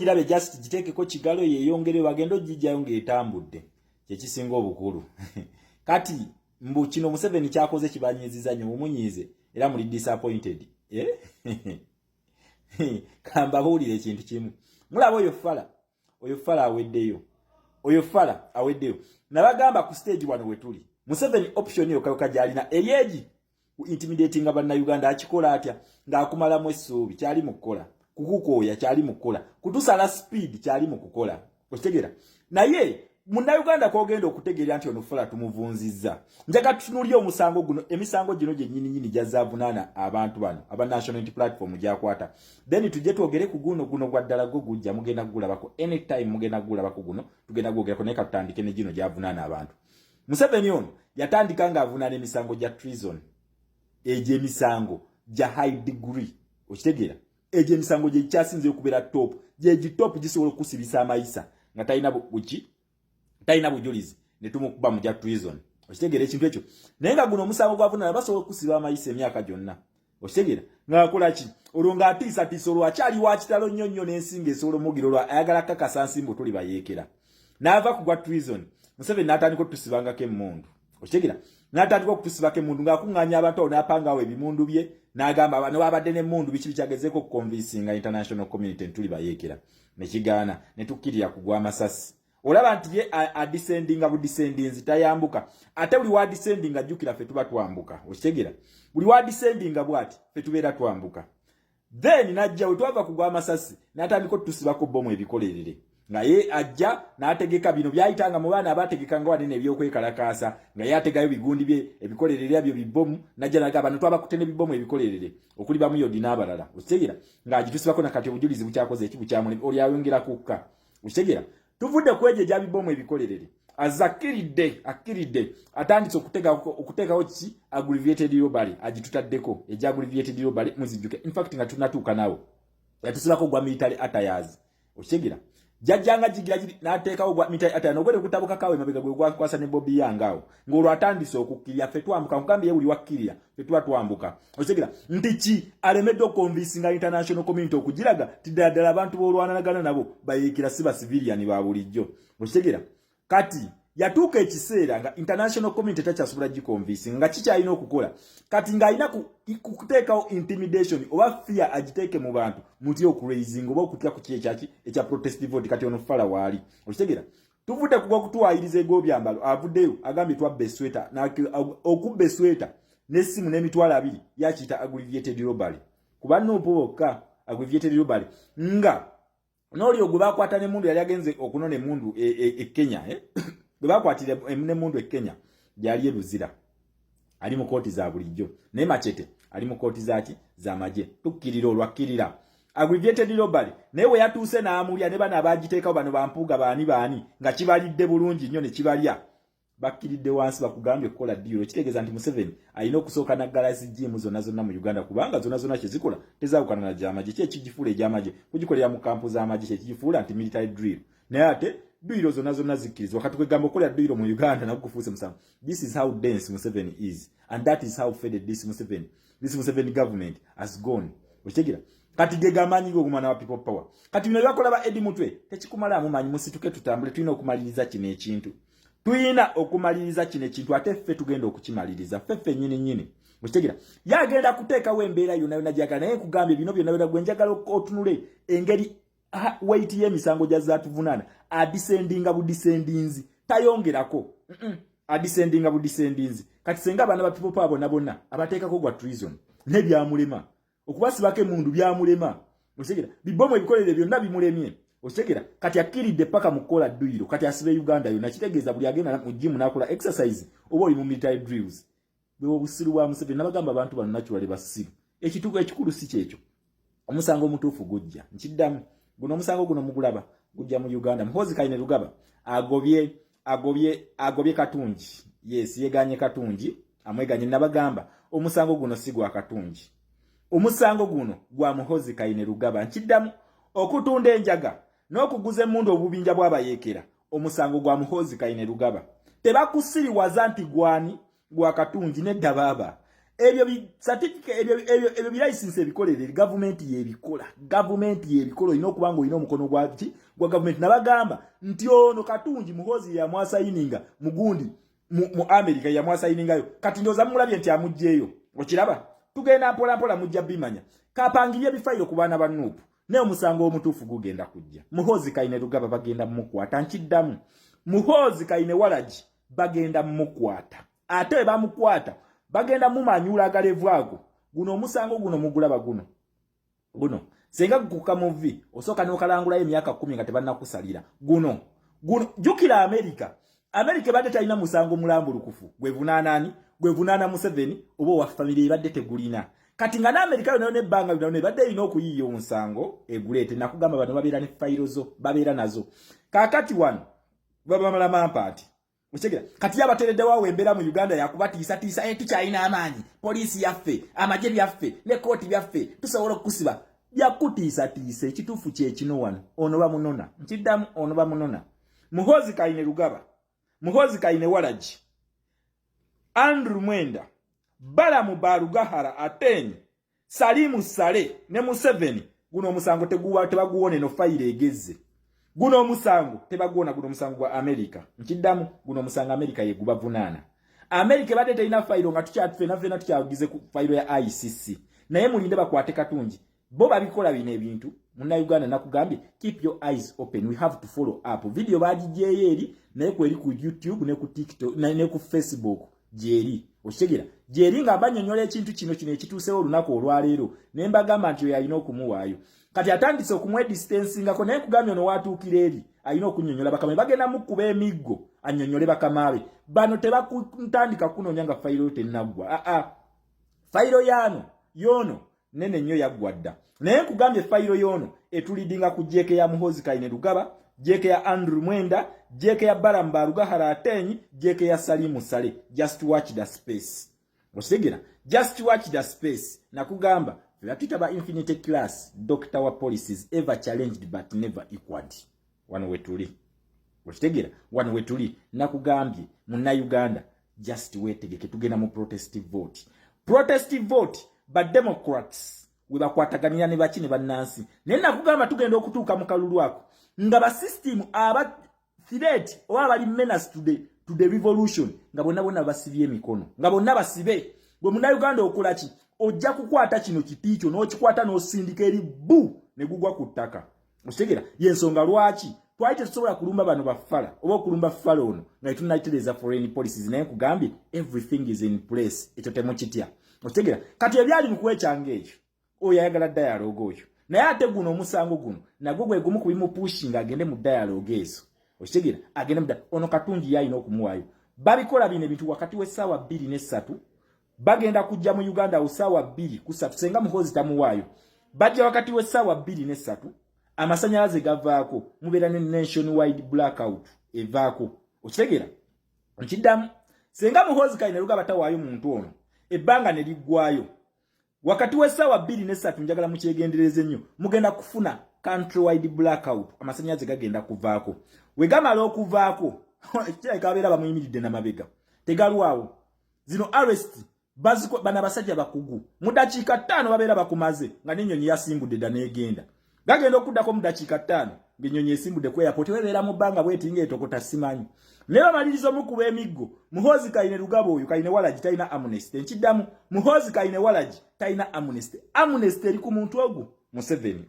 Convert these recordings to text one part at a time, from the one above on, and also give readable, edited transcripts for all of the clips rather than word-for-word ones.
kirabe just giteekeko kigalo yeeyongere bagendo gijjayo ng'etambudde kyekisinga obukulu kati mbu kino Museveni kyakoze kibanyiziza nnyo mumunyiize era muli disappointed kamba buulire ekintu kimu mulaba oyo fala aweddeyo nabagamba ku stage wano wetuli Museveni option yo kayoka gyalina eryeji intimidating abannayuganda akikola atya ng'akumalamu essuubi kyali mu kukola kukukooya kyali mu kukola kutusala speed kyali mu kukola okitegera naye munnayuganda kwogenda okutegeera nti ono fula tumuvunzizza njaga tutunuulye omusango guno emisango gino gyennyini gyazaavunaana abantu bano aba National Unity Platform gyakwata then tujje twogere ku guno gwa ddala gwo gujja mugenda kugulabako anytime mugenda kugulabako guno tugenda kwogerako naye katutandike ne gino gyavunaana abantu Museveni ono yatandika ng'avunaana emisango gya treason egyo emisango gya high degree okitegeera egyo emisango gye kyasinze okubeera top gye top gisobola okusibisa amayisa nga talina bujulizi ne tumukuba mu gya treason okitegeera ekintu ekyo naye nga guno omusango gwavunaana basobola okusiba amayisa emyaka gyonna okitegeera ng'akola ki olwo ng'atiisatiisa olwo akyali wa kitalo nnyo n'ensinga esobola omugira olwo ayagala kakasa nsimbu tuli bayeekera n'ava ku gwa treason Museveni n'atandika otusibangako emmundu okitegeera n'atandika okutusibako emmundu ng'akuŋŋaanya abantu awo n'apangawo ebimundu bye n'agamba bano babadde n'emmundu biki bikyagezeeko okukonvinsinga international community ntuli bayeekera ne kigaana ne tukkirira kugwa amasasi olaba nti ye adisendinga budisendinzi tayambuka ate buli wa descending ajjukira ffe tuba twambuka okitegeera buli wa descending bw'ati ffe tubeera twambuka then n'ajja we twava kugwa amasasi n'atandika otusibako bbomu ebikolerere nga ye ajja n'ategeka bino byayitanga mu baana abategekanga wanene ebyokwekalakaasa nga ye ategayo bigundi bye ebikolerere ebyo bibbomu najja nagamba bano twabakute n'ebibbomu ebikolerere okuli bamuyodi n'abalala okitegeera ng'agitusibako nakati obujulizi bukyakoze eki bukyamulema oli ayongera kukka okitegeera tuvudde ku egyo egya bibbomu ebikolerere akiridde atandise okuteekawo ki aggravated robbery agitutaddeko egya aggravated robbery muzijjuke in fact nga tunatuuka nawo yatusibako gwa military attires okitegeera jajjanga jigira n'ateekawo gwa military attire n'ogwere kutabuka kawe mabega gwe gwakwasa ne Bobby yangawo ng'olwo atandise okukkirya ffe twambuka nkugambye ye buli wakkirya ffe tuba twambuka okitegeera nti ki alemedde okukonvinsinga international community okugiraga tiddala abantu b'olwanagana nabo bayeekera si ba civilian ba bulijjo okitegeera kati yatuuka ekiseera nga international community takyasobola gikonvinsinga nga kikyalina okukola kati ng'alina kuteekawo intimidation oba fear agiteeke mu bantu mutya okuraising oba okutya ku kyeki ekya protest vote kati ono fala waali okitegeera tuvudde kugwa okutuwaayiriza eg'obyambalo avuddeyo agambye twabba esweta okubba esweta n'essimu n'emitwalo 2 yakiyita aggravated robbery kuba nuupo bokka aggravated robbery nga n'olyo gwe bakwata n'emmundu yali agenze okunona emmundu e Kenya gwe bakwatira n'emmundu e Kenya gyali eruzira ali mu kooti za bulijjo naye Machete ali mu kooti zaki z'amagye tukkirira olwakkirira aggravated robbery naye we yatuuse n'amulya ne bano abagiteekawo bano bampuuga baani nga kibalidde bulungi nnyo ne kibalya bakkiridde wansi bakugambye okukola ddiiro kitegeeza nti Museveni alina okusooka naggalasi jiimu zonna mu Uganda kubanga zonna kyezikola tezaawukana na gy'amagye ki ekigifuula egy'amagye kugikolera mu kampu z'amagye kyekigifuula nti military drill naye ate ddiiro zonna zikkirizwa kati kwegamba okukola ddiiro mu Uganda nako kufuuse musango. This is how dense Museveni is and that is how faded this Museveni government has gone okitegeera kati gegamanyi gogumana wa people power kati bino byakola ba Eddie Mutwe tekikumala mumanyi musituke tutambule tulina okumaliriza kino ekintu ate ffe tugenda okukimaliriza ffe nyini okitegeera yagenda kuteekawo embeera yonna gyagala naye nkugambye bino byonna gwe njagala otunule engeri weight y'emisango gyazatuvunaana adisendinga budisendinzi tayongerako adisendinga budisendinzi kati senga abaana ba people power bonna abateekako gwa treason nebyamulema okubasibako emundu byamulema okitegeera bibbomu ebikolere byonna bimulemye okitegeera kati akkiridde paka mu kukola dduyiro kati asibe Uganda yonna kitegeeza buli agenda mu gym n'akola exercise oba oli mu military drills bwe obusiru bwa Museveni nabagamba abantu bano naturally basiru ekituuko ekikulu si kyekyo omusango omutuufu gujja nkiddamu guno omusango guno mugulaba gujja mu Uganda Muhoozi Kainerugaba agobye Katungi yes yeganye Katungi amweganye nabagamba omusango guno si gwa Katungi omusango guno gwa Muhoozi Kainerugaba nkiddamu okutunda enjaga n'okuguza emmundu obubinja bw'abayeekera omusango gwa Muhoozi Kainerugaba tebakusiriwaza nti gwani gwa Katungi nedda baaba ebyo certificate ebyo license ebikolere government yebikola ino okubango ino omukono gwa government nabagamba nti ono Katungi Muhoozi ya mwasayininga mugundi mu America ya mwasayiningayo kati ndoza mulabye nti amujjeyo okiraba tugenda mpola mujja bimanya kapangiye bifayiro kubana banupu ne omusango omutuufu gugenda kujja Muhoozi Kainerugaba bagenda mukwata nkiddamu Muhoozi Kainerwalagi bagenda mukwata ate bamukwata bagenda mumanyula agalevwago guno omusango guno mugulaba guno senga gukuka muvi osoka nokalangula emyaka 10 nga tebannakusalira guno jukira America badde talina musango mulambulukufu gwevunana Museveni obo wa family badde tegulina kati nga na America yona ne banga yona badde ino okuyiyo omusango egulete nakugamba bano babeera ne fairozo babeera nazo kakati wano babamala mampati Muchegera kati yabateredde wawe embera mu Uganda yakubatiisa tukyalina amaanyi poliisi yaffe amaje byaffe ne kooti byaffe tusobola okusiba yakutiisa ekituufu kye kino wano ono bamunona nkiddamu ono bamunona Muhoozi Kainerugaba Muhoozi Kainerwalagi Andrew Mwenda Balamu Barugahara Atenyi Salimu Sale ne Museveni guno omusango tebaguwone no fayire egezze guno omusango tebaguwona guno omusango gwa America nkiddamu guno omusango America yegubavunana America badde telina fayiro nga tukyatufena tukyagize ku fayiro ya ICC naye mulinde bakwate Katungi bo babikola bino ebintu muna Uganda nakugambye keep your eyes open we have to follow up video bagijeyo eri naye kweri ku YouTube ne ku TikTok ne ku Facebook jeri oshegera jeri nga banyonyola ekintu kino ekituusewo olunaku olwaleero ne mbagamba nti yalina okumuwaayo kati atandise okumwe distancing ako naye kugambye ono watuukira eri alina okunyonyola bakamabe bagenda mukuba emiggo anyonyole bakamabe bano tebakutandika kunoonya nga fayiro tennaggwa fayiro yaano yono nene nnyo yaggwadda naye kugambye fayiro yono etulidinga ku jeke ya Muhoozi Kainerugaba jeke ya Andrew Mwenda jeke ya Balamu Barugahara Atenyi jeke ya Salimu Sale just watch the space osegera just watch the space nakugamba Latita ba infinite class doctor wa policies ever challenged but never equaled wano wetuli ostegera wano wetuli nakugambye munna Uganda just wetegeke tugenda mu protestive vote ba Democrats webakwataganira ne bakine bannansi naye nakugamba tugenda okutuuka mu kalulu ako nga ba system aba threat oba bali menace to the revolution nga bonna basibye emikono nga bonna basibe gwe munna Uganda okulaki ojja kukwata kino kitiicho n'okikwata n'osindika eri bu ne gugwa ku ttaka ostegera yensonga lwaki twali tetusobola kulumba bano bafala oba okulumba fala ono nga tunayitereza foreign policies naye kugambye everything is in place ekyo temukitya ostegera kati ebyali mu kwecanga ekyo oyo ayagala dialogue oyo naye ate guno omusango guno nagwo gwe gumu kubimupushinga agende mu dialogue ezo ostegera agende ono Katungi yalina okumuwaayo babikola bino ebintu wakati w'essaawa 2 ne 3 bagenda kujja mu Uganda usaawa 2 ku 3 senga Muhoozi tamuwaayo bajja wakati w'essaawa 2 ne 3 amasanyalaze gavaako mubeera ne nationwide blackout evaako okitegeera nkiddamu senga Muhoozi Kainerugaba tawaayo muntu ono ebbanga ne liggwayo wakati w'essaawa 2 ne 3 njagala mukyegendereze nnyo mugenda kufuna countrywide blackout amasanyalaze gagenda kuvaako wegamala okuvaako kabeera bamuyimiridde n'amabega tegalwawo zino arrest bana basajja bakugu mu dakiika 5 babeera bakumaze nga n'ennyonyi yasimbudde dda n'egenda gagenda okuddako mu dakiika 5 ng'ennyonyi esimbudde ku airport webeera mu bbanga bwetinga etokota simanyi ne bamaliriza omukuba emiggo Muhoozi Kainerugaba oyo Kainerwalagi talina amnesty nkiddamu Muhoozi Kainerwalagi talina amnesty eri ku muntu ogu Museveni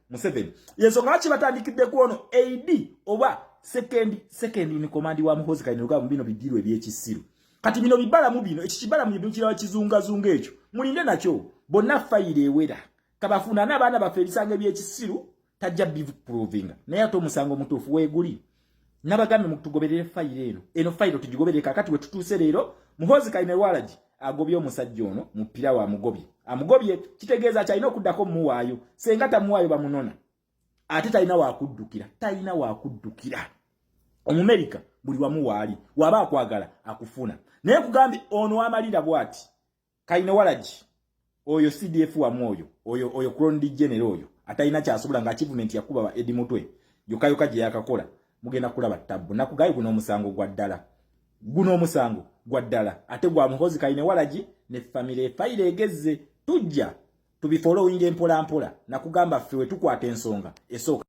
Museveni yensonga lwaki batandikiddeko ono AD oba second in command wa Muhoozi Kainerugaba mu bino bidiirwe ebyekisiru kati bino bibalamu bino ekibalamu bino kirawa kizungazunga ekyo mulinde nakyo bonna fayire ewera kabafuna n'abaana baffe ebisanga ebyekisiru tajja biprovinga naye ate omusango omutuufu weeguli nabagambe mutugoberere fayire eno fayiro tugigoberere kakati we tutuuse leero Muhoozi Kainerwalagi agobye omusajja ono mupira wa amugobye kitegeeza kyalina okuddako muwaayo senga tamuwaayo bamunona ate talina wakuddukira Omumerika buli wamu waali waba akwagala akufuna naye kugambye ono amalira bwati Kainerwalagi oyo CDF wamu oyo Colonel General oyo atalina kyasobola nga achievement yakuba ba Edi Mutwe yokayoka gye yakakola mugenda kulaba tabbu nakugayo kuno omusango gwa ddala guno omusango gwa ddala ate gwa muhozi Kaine Walagi ne family file egezze tujja tubifollowing empola mpola nakugamba ffe we tukwata ensonga esooka